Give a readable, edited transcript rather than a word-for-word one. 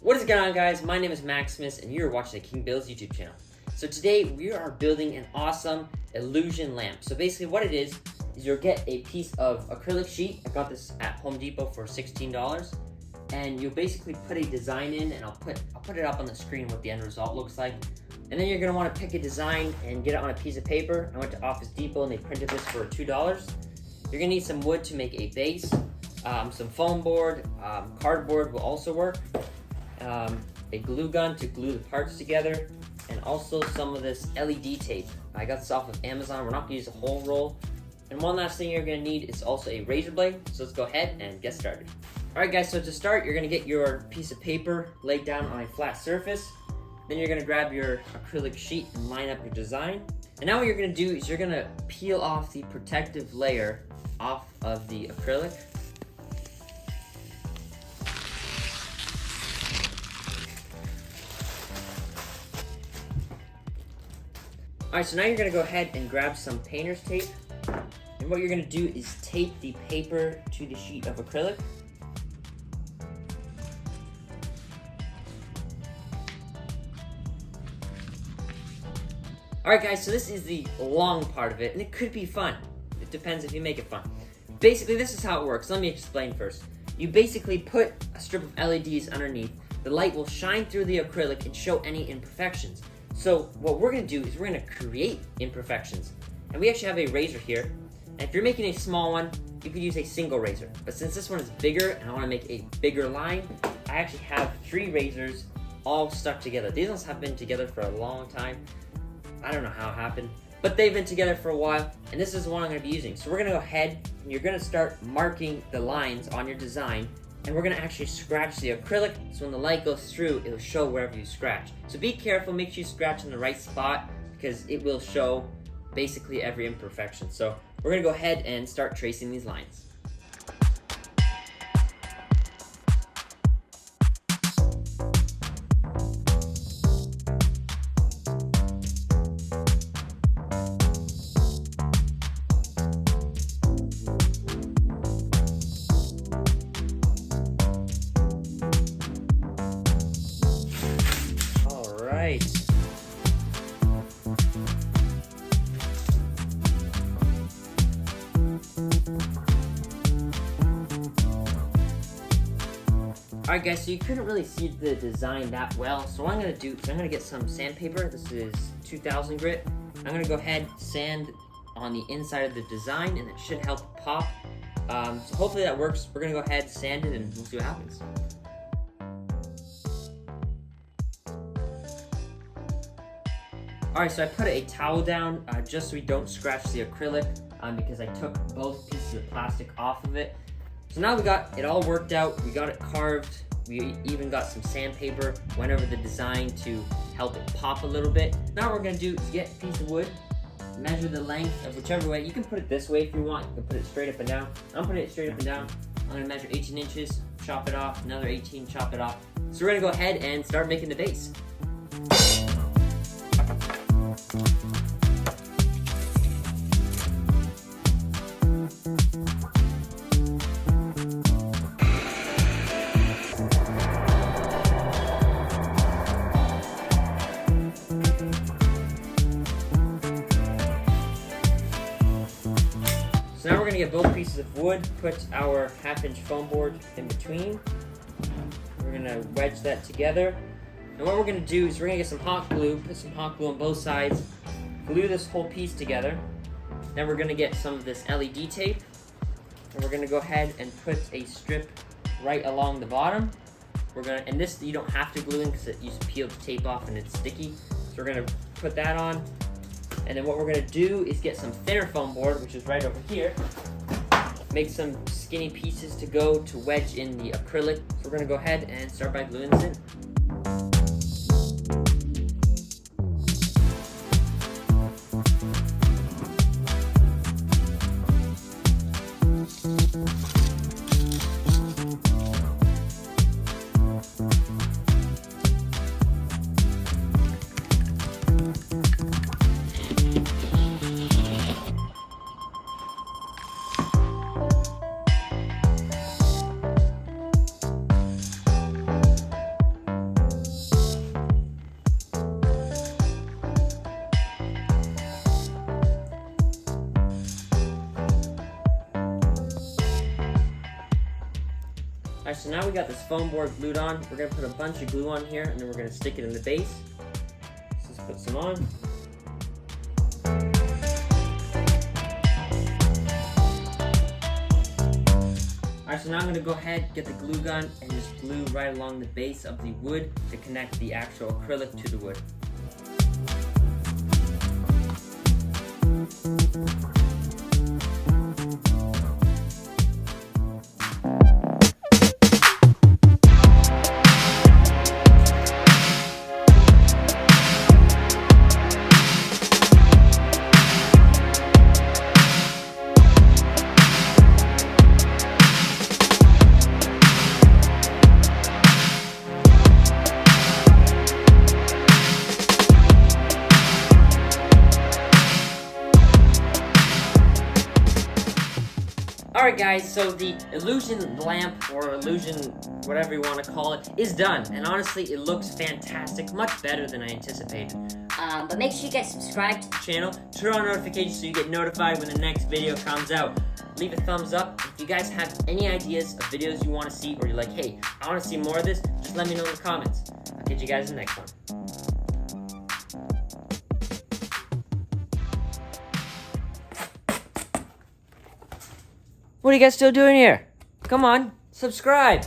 What is going on, guys? My name is Maximus and you're watching the KingBuilds YouTube channel. So today we are building an awesome illusion lamp. So basically what it is you'll get a piece of acrylic sheet. I got this at Home Depot for $16. And you'll basically put a design in, and I'll put it up on the screen what the end result looks like. And then you're gonna wanna pick a design and get it on a piece of paper. I went to Office Depot and they printed this for $2. You're gonna need some wood to make a base, some foam board, cardboard will also work, a glue gun to glue the parts together, and also some of this LED tape. I got this off of Amazon. We're not gonna use a whole roll. And one last thing you're gonna need is also a razor blade. So let's go ahead and get started. All right, guys, so to start, you're gonna get your piece of paper laid down on a flat surface. Then you're gonna grab your acrylic sheet and line up your design. And now what you're gonna do is you're gonna peel off the protective layer off of the acrylic. All right, so now you're gonna go ahead and grab some painter's tape. And what you're gonna do is tape the paper to the sheet of acrylic. All right, guys, so this is the long part of it, and it could be fun. It depends if you make it fun. Basically, this is how it works. Let me explain first. You basically put a strip of LEDs underneath. The light will shine through the acrylic and show any imperfections. So what we're gonna do is we're gonna create imperfections. And we actually have a razor here. And if you're making a small one, you could use a single razor. But since this one is bigger and I wanna make a bigger line, I actually have 3 razors all stuck together. These ones have been together for a long time. I don't know how it happened, but they've been together for a while, and this is the one I'm gonna be using. So we're gonna go ahead and you're gonna start marking the lines on your design, and we're gonna actually scratch the acrylic, so when the light goes through, it'll show wherever you scratch. So be careful, make sure you scratch in the right spot, because it will show basically every imperfection. So we're gonna go ahead and start tracing these lines. Right. Alright, guys, so you couldn't really see the design that well, so what I'm going to do is I'm going to get some sandpaper. This is 2000 grit. I'm going to go ahead, sand on the inside of the design, and it should help pop. So hopefully that works. We're going to go ahead, sand it, and we'll see what happens. Alright, so I put a towel down just so we don't scratch the acrylic because I took both pieces of plastic off of it. So now we got it all worked out, we got it carved, we even got some sandpaper, went over the design to help it pop a little bit. Now what we're going to do is get a piece of wood, measure the length of whichever way. You can put it this way if you want, you can put it straight up and down. I'm putting it straight up and down. I'm going to measure 18 inches, chop it off, another 18, chop it off. So we're going to go ahead and start making the base. So now we're going to get both pieces of wood, put our 1/2-inch foam board in between. We're going to wedge that together. And what we're going to do is we're going to get some hot glue, put some hot glue on both sides, glue this whole piece together. Then we're going to get some of this LED tape, and we're going to go ahead and put a strip right along the bottom. And this you don't have to glue in because you just peel the tape off and it's sticky. So we're going to put that on. And then what we're going to do is get some thinner foam board, which is right over here. Make some skinny pieces to go to wedge in the acrylic. So we're going to go ahead and start by gluing this in. Alright, so now we got this foam board glued on. We're gonna put a bunch of glue on here and then we're gonna stick it in the base. So let's put some on. Alright, so now I'm gonna go ahead, get the glue gun, and just glue right along the base of the wood to connect the actual acrylic to the wood. Alright guys, so the illusion lamp, or illusion whatever you want to call it, is done. And honestly, it looks fantastic, much better than I anticipated. But make sure you guys subscribe to the channel, turn on notifications so you get notified when the next video comes out. Leave a thumbs up. If you guys have any ideas of videos you want to see, or you're like, hey, I want to see more of this, just let me know in the comments. I'll catch you guys in the next one. What are you guys still doing here? Come on, subscribe.